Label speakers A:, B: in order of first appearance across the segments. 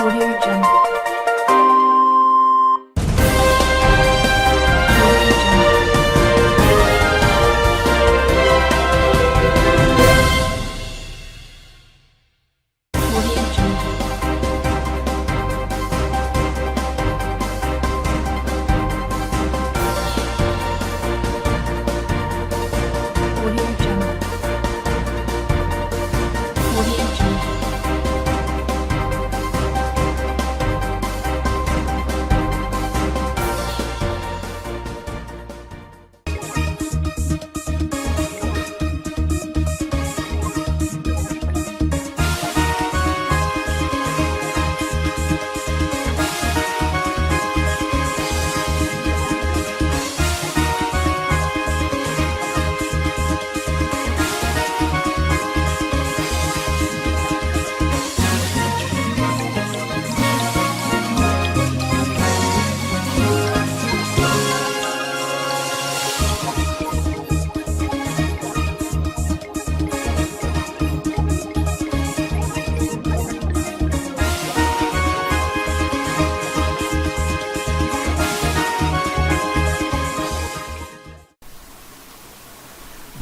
A: Audio Jungle. Audio Jungle. Audio Jungle. Audio Jungle.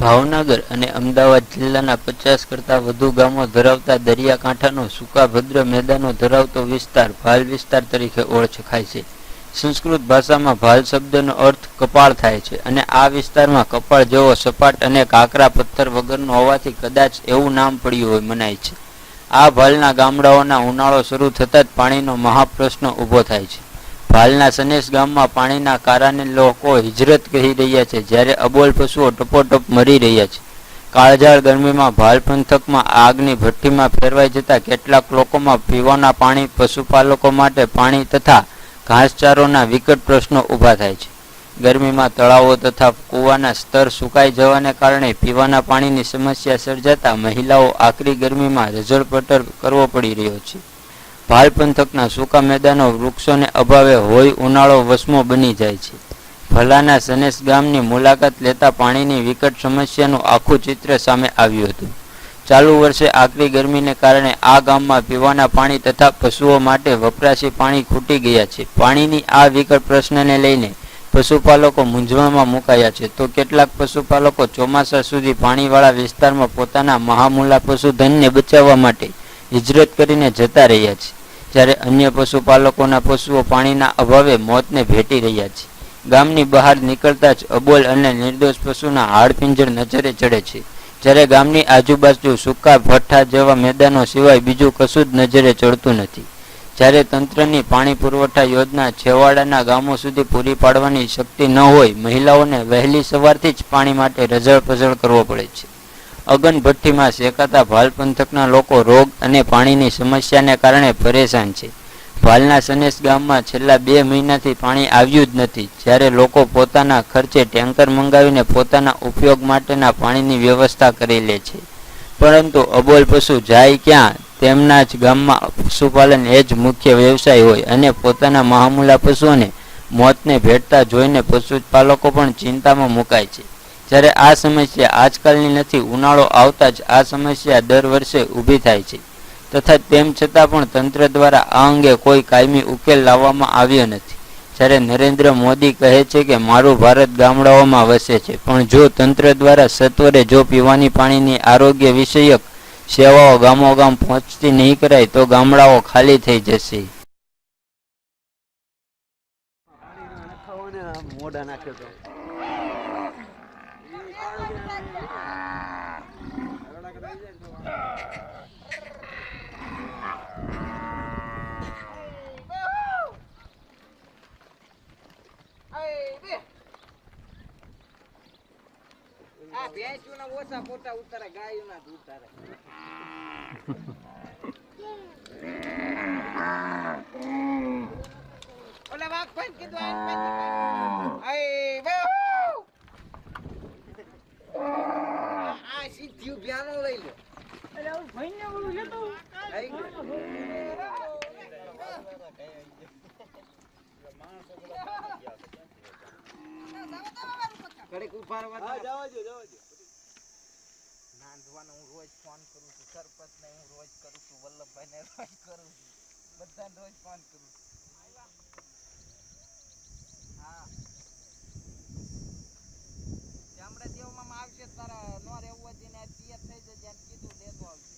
B: Bhavnagar અને અમદાવાદ જિલ્લાના 50 કરતાં વધુ ગામો ધરાવતા દરિયાકાંઠાનો સૂકાભદ્ર મેદાનો ધરાવતો વિસ્તાર ભાલ વિસ્તાર તરીકે ઓળખાય છે. સંસ્કૃત ભાષામાં ભાલ શબ્દનો અર્થ કપાળ થાય છે અને આ વિસ્તારમાં કપાળ જેવો સપાટ અને કાંકરા પથ્થર વગરનો હોવાથી કદાચ એવું નામ પડ્યું હોય મનાય છે. આ ભાલના ગામડાઓના ઉનાળો શરૂ થતાં જ પાણીનો મહાપ્રશ્ન ઊભો થાય છે. ભાલના સનેશ ગામમાં પાણીના કારણે લોકો હિજરત કરી રહ્યા છે, જ્યારે અબોલ પશુઓ ટપોટપ મરી રહ્યા છે. કાળઝાળ ગરમીમાં ભાલ પંથકમાં આગની ભઠ્ઠીમાં ફેરવાઈ જતા કેટલાક લોકોમાં પીવાના પાણી, પશુપાલકો માટે પાણી તથા ઘાસચારોના વિકટ પ્રશ્નો ઊભા થાય છે. ગરમીમાં તળાવો તથા કૂવાના સ્તર સુકાઈ જવાને કારણે પીવાના પાણીની સમસ્યા સર્જાતા મહિલાઓ આકરી ગરમીમાં રઝળપટર કરવો પડી રહ્યો છે. ભાલ પંથકના સૂકા મેદાનો વૃક્ષોને અભાવે હોય ઉનાળો વસમો બની જાય છે. ભલાના સનેશ ગામની મુલાકાત લેતા પાણીની વિકટ સમસ્યાનું આખું ચિત્ર સામે આવ્યું હતું. ચાલુ વર્ષે આકરી ગરમીને કારણે આ ગામમાં પીવાના પાણી તથા પશુઓ માટે વપરાશી પાણી ખૂટી ગયા છે. પાણીની આ વિકટ પ્રશ્નને લઈને પશુપાલકો મૂંઝવણમાં મુકાયા છે, તો કેટલાક પશુપાલકો ચોમાસા સુધી પાણીવાળા વિસ્તારમાં પોતાના મહામૂલા પશુધનને બચાવવા માટે હિજરત કરીને જતા રહ્યા છે, જ્યારે અન્ય પશુપાલકોના પશુઓ પાણીના અભાવે મોતને ભેટી રહ્યા છે. ગામની બહાર નીકળતા જ અબોલ અને નિર્દોષ પશુના હાડપિંજર નજરે ચડે છે, જ્યારે ગામની આજુબાજુ સૂકા ભઠ્ઠા જેવા મેદાનો સિવાય બીજું કશું જ નજરે ચડતું નથી. જ્યારે તંત્રની પાણી પુરવઠા યોજના છેવાડાના ગામો સુધી પૂરી પાડવાની શક્તિ ન હોય, મહિલાઓને વહેલી સવારથી જ પાણી માટે રઝળપઝળ કરવો પડે છે. અગન ભઠ્ઠીમાં શેકાતા ભાલ પંથકના લોકો રોગ અને પાણીની સમસ્યાને કારણે પરેશાન છે. ભાલના સનેશ ગામમાં છેલ્લા 2 મહિનાથી પાણી આવ્યું જ નથી, જ્યારે લોકો પોતાના ખર્ચે ટેન્કર મંગાવીને પોતાના ઉપયોગ માટેના પાણીની વ્યવસ્થા કરી લે છે. પરંતુ અબોલ પશુ જાય ક્યાં? તેમના જ ગામમાં પશુપાલન એ જ મુખ્ય વ્યવસાય હોય અને પોતાના મહામૂલા પશુઓને મોતને ભેટતા જોઈને પશુપાલકો પણ ચિંતામાં મુકાય છે. જ્યારે આ સમસ્યા આજકાલની નથી, ઉનાળો આવતા જ આ સમસ્યા દર વર્ષે ઊભી થાય છે, તથા તેમ છતાં પણ તંત્ર દ્વારા આ અંગે કોઈ કાયમી ઉકેલ લાવવામાં આવ્યો નથી. જ્યારે નરેન્દ્ર મોદી કહે છે કે મારું ભારત ગામડાઓમાં વસે છે, પણ જો તંત્ર દ્વારા સત્વરે જો પીવાની પાણીની આરોગ્ય વિષયક સેવાઓ ગામોગામ પહોંચતી નહીં કરાય તો ગામડાઓ ખાલી થઈ જશે.
C: ઓછા પોતા ઉતારે, ગાયો ના ઉતારે. ઓલા વાઘ ભાઈ કીધું આ સીધ્યું બ્યાનો લઈ લો. ઘડીક ઉભા રહેવા જવા દો. રાંધવાનો હું રોજ ફોન કરું છું, સરપંચને હું રોજ કરું છું, વલ્લભભાઈને રોજ કરું છું, બધાને રોજ ફોન કરું છું. હા હમણાં દેવમાં આવશે તારા નો રહેવું હોય તેને તૈયાર થઈ જજે એમ કીધું લેતો આવજો.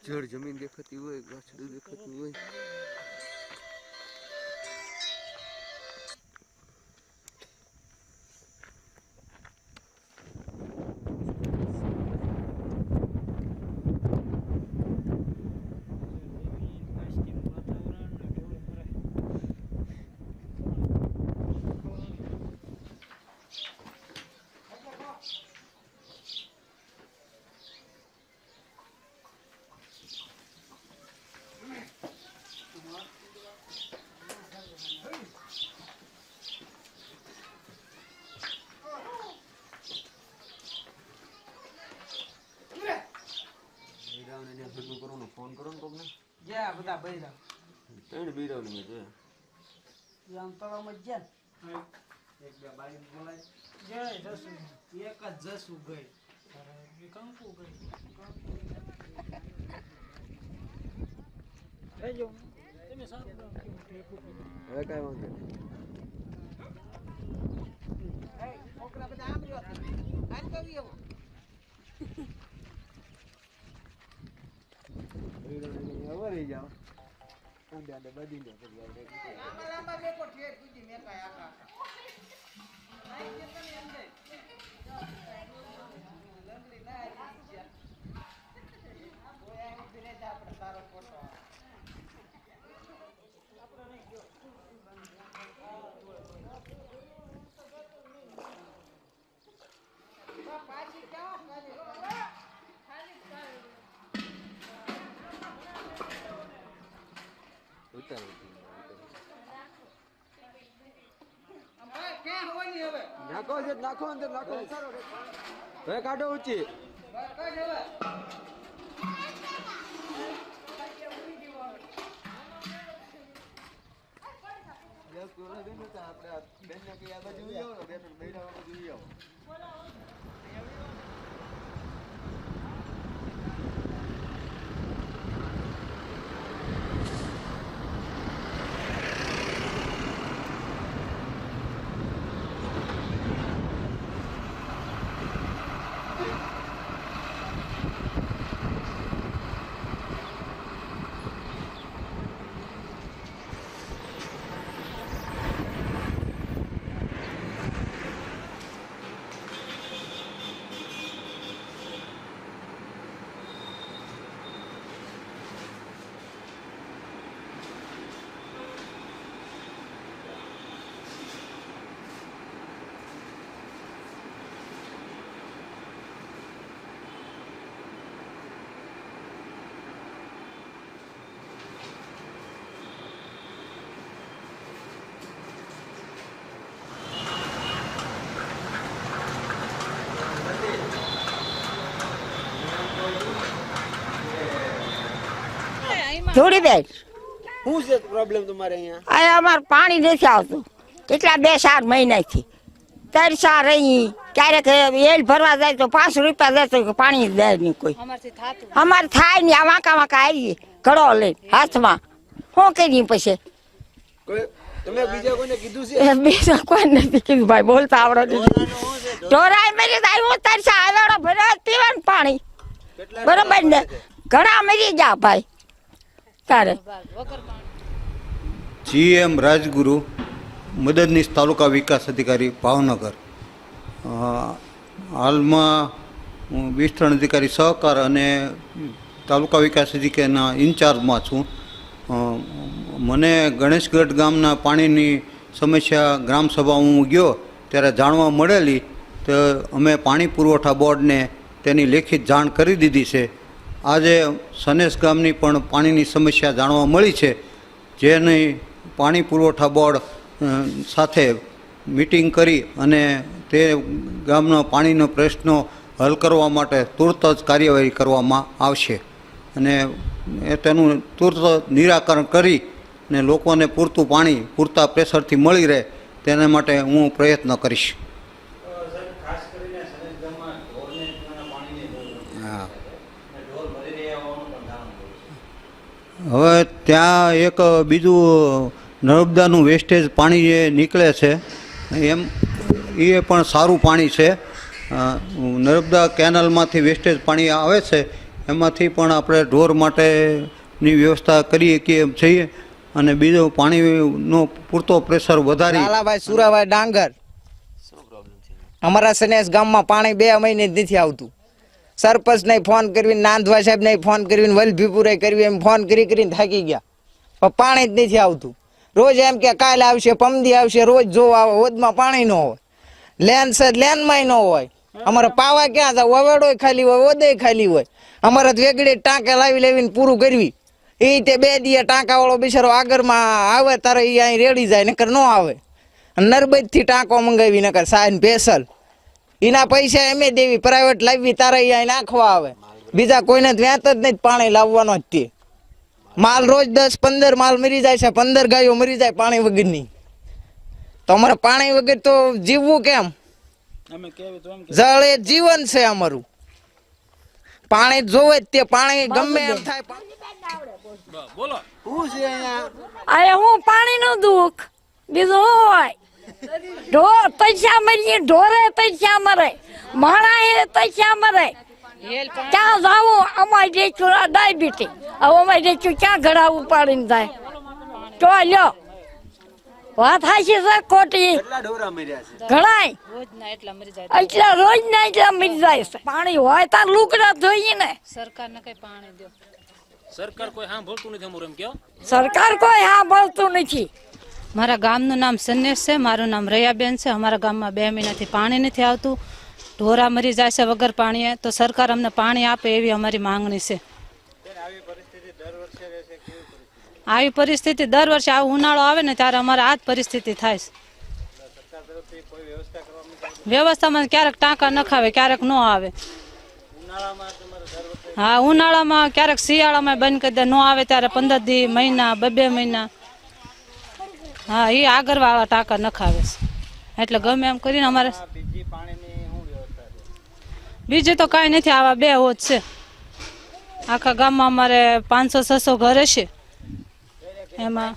D: જળ જમીન દેખાતી હોય, ગાછડું દેખાતું હોય. ફોન કરો ને કોકને.
C: જ્યાં બધા બૈરા
D: ત્રણ બીરાવને મેં જોયા.
C: આમ તળાવમાં જ ગયા ને એક બે બાઈ બોલાય જય જસુ એક જ જસુ ગઈ કંકુ ગઈ રેજો તમે સારું
D: હવે કાંઈ વાંધો નહીં.
C: છોકરા બધા આમ રહ્યો આજ કરી એવો
D: હવે રહી જાઓ. અંડે બધી દે પછી આપણે
C: લાંબા લાંબા બેકો ઠેર કુજી મે કાય આકા આઈ કે તમે એમ દે લંગલી ના આવી છે ઓય આ ઉભી રહે આપણે તારો ફોટો આપણે નહીં ગયો પાછી જાઓ ખાલી ક્યાં હોવાની હવે
D: નાખો છે, નાખો અંદર નાખો. હવે કાઢો ઊંચી.
C: કાઢ હવે
D: આપણે બેનને કઈ આ બાજુ ઉઈ આવો ને, બે ત્રણ બૈરા આ બાજુ ઉઈ આવો.
E: જોડી દે.
D: શું છે પ્રોબ્લેમ તમારે અહીંયા?
E: આ અમારે પાણી નથી આવતું કેટલા 2-4 મહિનાથી. તરસા રહી ક્યારેક એલ ભરવા જાય તો 5 રૂપિયા દેતો કે પાણી દે નહીં કોઈ. અમારે થાય નહીં. આ વાંકા વાંકા આવીએ ઘડો લઈને હાથમાં શું કરીએ પછી?
D: તમે બીજા કોઈને કીધું છે?
E: બીજા કોઈ નથી કીધું ભાઈ, બોલતા આવડે ઢોરાય મરી જાય. તરસા આવેડો ભરવા પીવાનું પાણી બરોબર ને, ઘણા મરી ગયા ભાઈ. તારે
F: GM રાજગુરુ, મદદનીશ તાલુકા વિકાસ અધિકારી ભાવનગર. હાલમાં હું વિસ્તરણ અધિકારી સહકાર અને તાલુકા વિકાસ અધિકારીના ઇન્ચાર્જમાં છું. મને ગણેશગઢ ગામના પાણીની સમસ્યા ગ્રામસભા હું ગયો ત્યારે જાણવા મળેલી, તો અમે પાણી પુરવઠા બોર્ડને તેની લેખિત જાણ કરી દીધી છે. આજે સનેસ ગામની પણ પાણીની સમસ્યા જાણવા મળી છે, જેની પાણી પુરવઠા બોર્ડ સાથે મિટિંગ કરી અને તે ગામના પાણીનો પ્રશ્નો હલ કરવા માટે તુરત જ કાર્યવાહી કરવામાં આવશે અને તેનું તુરત નિરાકરણ કરી ને લોકોને પૂરતું પાણી પૂરતા પ્રેશરથી મળી રહે તેના માટે હું પ્રયત્ન કરીશ. હા, હવે ત્યાં એક બીજું નર્મદાનું વેસ્ટેજ પાણી જે નીકળે છે એમ એ પણ સારું પાણી છે. નર્મદા કેનાલમાંથી વેસ્ટેજ પાણી આવે છે એમાંથી પણ આપણે ઢોર માટેની વ્યવસ્થા કરીએ કે એમ છીએ અને બીજું પાણીનો પૂરતો પ્રેશર વધારી.
G: લાલાભાઈ સુરાભાઈ ડાંગર. અમારા સનેસ ગામમાં પાણી 2 મહિને જ નથી આવતું. સરપંચને ફોન કરીને, નાંદવા સાહેબને ફોન કરીને, વલભીપુરે કરવી, એમ ફોન કરીને થાકી ગયા, પણ પાણી જ નથી આવતું. રોજ એમ કે કાલે આવશે, પમદી આવશે, રોજ જો આવે, હોદમાં પાણી ન હોય, લેન છે લેનમાં ન હોય. અમારે પાવા ક્યાં જાય? ઓવેડો ખાલી હોય, ઓદે ખાલી હોય. અમારે વેગડે ટાંકા લાવીને પૂરું કરવી. એ તે 2 દિવસ ટાંકા વાળો બિચારો આગળમાં આવે તારે એ અહીં રેડી જાય, નકર ન આવે. નરબતથી ટાંકો મંગાવી, નકર સાહેબ સ્પેશલ એના પૈસા એમે દેવી, પ્રાઇવેટ લાવી તારે અહીં નાખવા આવે. બીજા કોઈને વ્યાત જ નહીં, પાણી લાવવાનો જ તે. માલ રોજ 10-15 માલ મરી જાય છે, 15 ગાયો મરી જાય પાણી વગરની. તો અમારે પાણી વગર તો જીવવું કેમ? જળ એ જીવન છે અમારું. પાણી જોવે જ તે, પાણી ગમે એમ થાય.
E: અરે હું પાણીનું દુઃખ બીજું શું હોય? ઢોર પૈસા મરીએ, ઢોરે પૈસા મરે, માણા પૈસા મરે. ક્યાં જાવું? અમારી દેશું ડાયાબિટીસ, હવે અમારી દેશું ક્યાં ઘડાવું પાડીને જાય? તો લ્યો વાત હાચી છે ખોટી? ઘણાય એટલા રોજ ના એટલા મરી જાય છે. પાણી હોય તો લુકડા જોઈએ ને.
A: સરકારને કઈ પાણી દો.
H: સરકાર કોઈ સાંભળતું નથી અમારું, એમ કહો.
E: સરકાર કોઈ સાંભળતું નથી.
A: મારા ગામનું નામ સન્નેશ છે, મારું નામ રયાબેન છે. અમારા ગામમાં 2 મહિનાથી પાણી નથી આવતું, ઢોરા મરી જાય છે વગર પાણીએ. તો સરકાર અમને પાણી આપે એવી અમારી માંગણી છે. આવી પરિસ્થિતિ દર વર્ષે આવું ઉનાળો આવે ને ત્યારે અમારે આ જ પરિસ્થિતિ થાય છે. વ્યવસ્થામાં ક્યારેક ટાંકા નખાવે, ક્યારેક ન આવે. હા, ઉનાળામાં ક્યારેક, શિયાળામાં બંધ કરી દે, ન આવે ત્યારે 15 દી, મહિના, 2 મહિના. હા, એ આગળવાળા ટાંકા નખાવે છે. એટલે ગમે એમ કરીને અમારે બીજી તો કાંઈ નથી, આવા 2 હોજ છે. આખા ગામમાં અમારે 500-600 ઘર છે. એમાં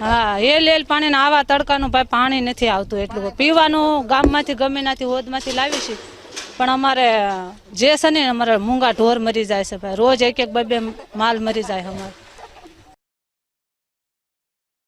A: હા, એલ પાણી આવા તડકાનું ભાઈ પાણી નથી આવતું એટલું. પીવાનું ગામમાંથી ગમે ત્યાંથી હોદમાંથી લાવી છે, પણ અમારે જે છે ને અમારે મૂંગા ઢોર મરી જાય છે ભાઈ. રોજ 1-2 માલ મરી જાય અમારે.